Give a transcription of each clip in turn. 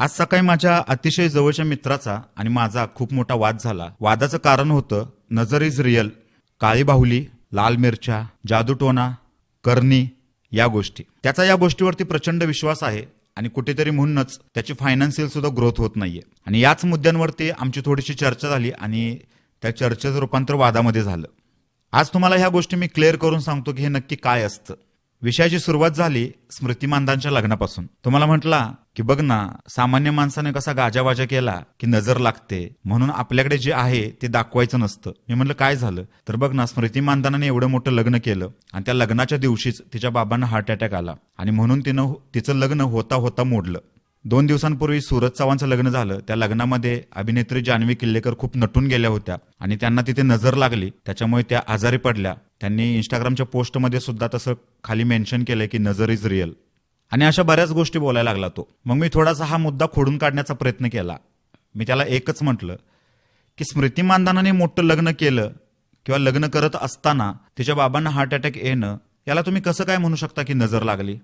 आज सकाळी माझ्या अतिशय जवळच्या मित्राचा आणि माझा खूप मोठा वाद झाला. वादाचं कारण होतं नजर इज रिअल, काळी बाहुली, लाल मिरच्या, जादूटोना, करणी या गोष्टी. त्याचा या गोष्टीवरती प्रचंड विश्वास आहे आणि कुठेतरी म्हणूनच त्याची फायनान्शियल सुद्धा ग्रोथ होत नाहीये. आणि याच मुद्द्यांवरती आमची थोडीशी चर्चा झाली आणि त्या चर्चेचं रूपांतर वादामध्ये झालं. आज तुम्हाला ह्या गोष्टी मी क्लिअर करून सांगतो की हे नक्की काय असतं. विषयाची सुरुवात झाली स्मृती मानधनाच्या लग्नापासून. तुम्हाला म्हटला की बघ ना, सामान्य माणसाने कसा गाजावाजा केला की नजर लागते, म्हणून आपल्याकडे जे आहे ते दाखवायचं नसतं. मी म्हटलं काय झालं, तर बघ ना, स्मृती मानधनाने एवढं मोठं लग्न केलं आणि त्या लग्नाच्या दिवशीच तिच्या बाबांना हार्ट अटॅक आला आणि म्हणून तिचं लग्न होता होता मोडलं. 2 दिवसांपूर्वी सूरज चव्हाणचं लग्न झालं. त्या लग्नामध्ये अभिनेत्री जान्हवी किल्लेकर खूप नटून गेल्या होत्या आणि त्यांना तिथे नजर लागली, त्याच्यामुळे त्या आजारी पडल्या. त्यांनी इंस्टाग्रामच्या पोस्टमध्ये सुद्धा तसं खाली मेन्शन केलंय की नजर इज रिअल. आणि अशा बऱ्याच गोष्टी बोलायला लागला तो. मग मी थोडासा हा मुद्दा खोडून काढण्याचा प्रयत्न केला. मी त्याला एकच म्हटलं की स्मृती मानधनाने मोठं लग्न केलं किंवा लग्न करत असताना तिच्या बाबांना हार्ट अटॅक येणं, याला तुम्ही कसं काय म्हणू शकता की नजर लागली?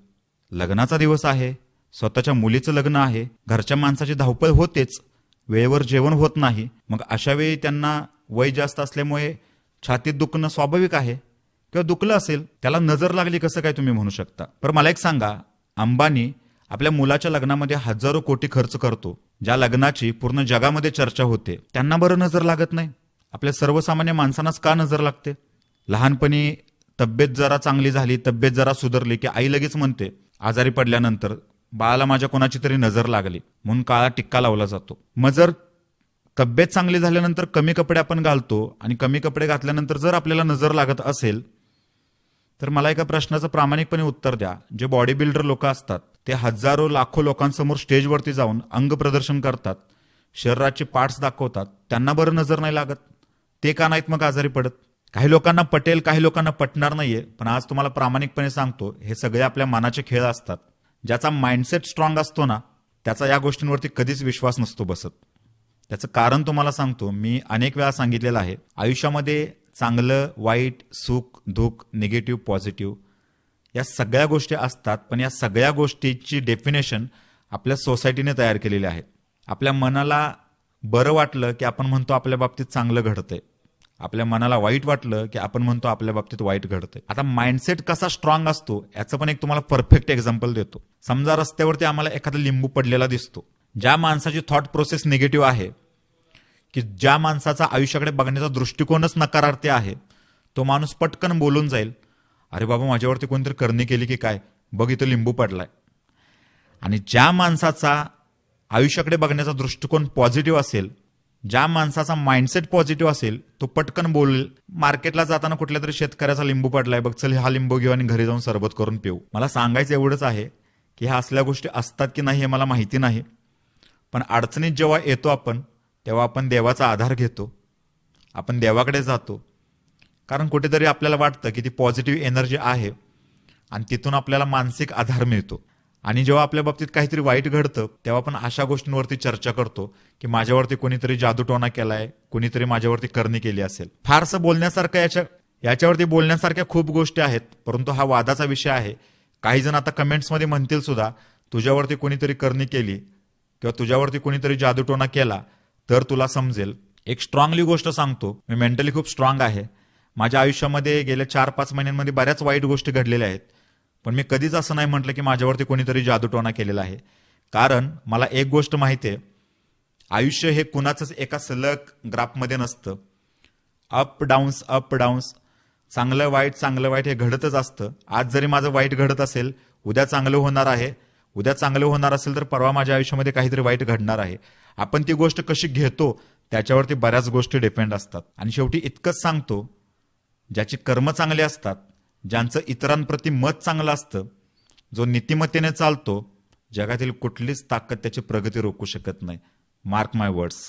लग्नाचा दिवस आहे, स्वतःच्या मुलीचं लग्न आहे, घरच्या माणसाची धावपळ होतेच, वेळेवर जेवण होत नाही. मग अशा वेळी त्यांना वय जास्त असल्यामुळे छातीत दुखणं स्वाभाविक आहे किंवा दुखलं असेल, त्याला नजर लागली कसं काय तुम्ही म्हणू शकता? पण मला एक सांगा, अंबानी आपल्या मुलाच्या लग्नामध्ये हजारो कोटी खर्च करतो, ज्या लग्नाची पूर्ण जगामध्ये चर्चा होते, त्यांना बरं नजर लागत नाही? आपल्या सर्वसामान्य माणसांनाच का नजर लागते? लहानपणी तब्येत जरा चांगली झाली, तब्येत जरा सुधारली की आई लगेच म्हणते आजारी पडल्यानंतर बाळाला माझ्या कोणाची तरी नजर लागली, म्हणून काळा टिक्का लावला जातो. मग जर तब्येत चांगली झाल्यानंतर कमी कपडे आपण घालतो आणि कमी कपडे घातल्यानंतर जर आपल्याला नजर लागत असेल, तर मला एका प्रश्नाचं प्रामाणिकपणे उत्तर द्या. जे बॉडी बिल्डर लोक असतात ते हजारो लाखो लोकांसमोर स्टेजवरती जाऊन अंग प्रदर्शन करतात, शरीराचे पार्ट्स दाखवतात, त्यांना बरं नजर नाही लागत? ते का नाहीत मग आजारी पडत? काही लोकांना पटेल, काही लोकांना पटणार नाहीये, पण आज तुम्हाला प्रामाणिकपणे सांगतो, हे सगळे आपल्या मनाचे खेळ असतात. ज्याचा माइंडसेट स्ट्रॉंग असतो ना, त्याचा या गोष्टींवरती कधीच विश्वास नसतो बसत. त्याचं कारण तुम्हाला सांगतो, मी अनेक वेळा सांगितलेलं आहे. आयुष्यामध्ये चांगलं, वाईट, सुख, दुःख, निगेटिव्ह, पॉझिटिव्ह या सगळ्या गोष्टी असतात, पण या सगळ्या गोष्टीची डेफिनेशन आपल्या सोसायटीने तयार केलेली आहे. आपल्या मनाला बरं वाटलं की आपण म्हणतो आपल्या बाबतीत चांगलं घडतंय, आपल्या मनाला वाईट वाटलं की आपण म्हणतो आपल्या बाबतीत वाईट घडतंय. आता माइंडसेट कसा स्ट्रॉंग असतो याचं पण एक तुम्हाला परफेक्ट एक्झाम्पल देतो. समजा रस्त्यावरती आम्हाला एखादा लिंबू पडलेला दिसतो. ज्या माणसाची थॉट प्रोसेस निगेटिव्ह आहे, की ज्या माणसाचा आयुष्याकडे बघण्याचा दृष्टिकोनच नकारार्थी आहे, तो माणूस पटकन बोलून जाईल, अरे बाबा माझ्यावरती कोणतरी करणी केली की काय, बघ इथं लिंबू पडलाय. आणि ज्या माणसाचा आयुष्याकडे बघण्याचा दृष्टिकोन पॉझिटिव्ह असेल, ज्या माणसाचा माइंडसेट पॉझिटिव्ह असेल, तो पटकन बोलेल, मार्केटला जाताना कुठल्या तरी शेतकऱ्याचा लिंबू पडलाय, बघ चल हा लिंबू घेऊ आणि घरी जाऊन सरबत करून पिऊ. मला सांगायचं एवढंच आहे की ह्या असल्या गोष्टी असतात की नाही हे मला माहिती नाही, पण अडचणीत जेव्हा येतो आपण, तेव्हा आपण देवाचा आधार घेतो, आपण देवाकडे जातो, कारण कुठेतरी आपल्याला वाटतं की ती पॉझिटिव्ह एनर्जी आहे आणि तिथून आपल्याला मानसिक आधार मिळतो. आणि जेव्हा आपल्या बाबतीत काहीतरी वाईट घडतं, तेव्हा आपण अशा गोष्टींवरती चर्चा करतो की माझ्यावरती कोणीतरी जादूटोणा केलाय, कोणीतरी माझ्यावरती करणी केली असेल. फारसं बोलण्यासारखं याच्यावरती बोलण्यासारख्या खूप गोष्टी आहेत, परंतु हा वादाचा विषय आहे. काही जण आता कमेंट्समध्ये म्हणतील सुद्धा, तुझ्यावरती कोणीतरी करणी केली किंवा तुझ्यावरती कोणीतरी जादूटोणा केला तर तुला समजेल. एक स्ट्रॉंगली गोष्ट सांगतो, मी मेंटली खूप स्ट्रॉंग आहे. माझ्या आयुष्यामध्ये गेल्या 4-5 महिन्यांमध्ये बऱ्याच वाईट गोष्टी घडलेल्या आहेत, पण मी कधीच असं नाही म्हटलं की माझ्यावरती कोणीतरी जादूटोणा केलेला आहे. कारण मला एक गोष्ट माहिती आहे, आयुष्य हे कुणाचंच एका सलग ग्राफमध्ये नसतं. अप डाऊन्स, अप डाऊन्स, चांगलं वाईट हे घडतच असतं. आज जरी माझं वाईट घडत असेल, उद्या चांगलं होणार आहे. उद्या चांगलं होणार असेल तर परवा माझ्या आयुष्यामध्ये काहीतरी वाईट घडणार आहे. आपण ती गोष्ट कशी घेतो त्याच्यावरती बऱ्याच गोष्टी डिपेंड असतात. आणि शेवटी इतकंच सांगतो, ज्याची कर्म चांगली असतात, ज्यांचं इतरांप्रती मत चांगलं असतं, जो नीतिमत्तेने चालतो, जगातील कुठलीच ताकद त्याची प्रगती रोखू शकत नाही. मार्क माय वर्ड्स.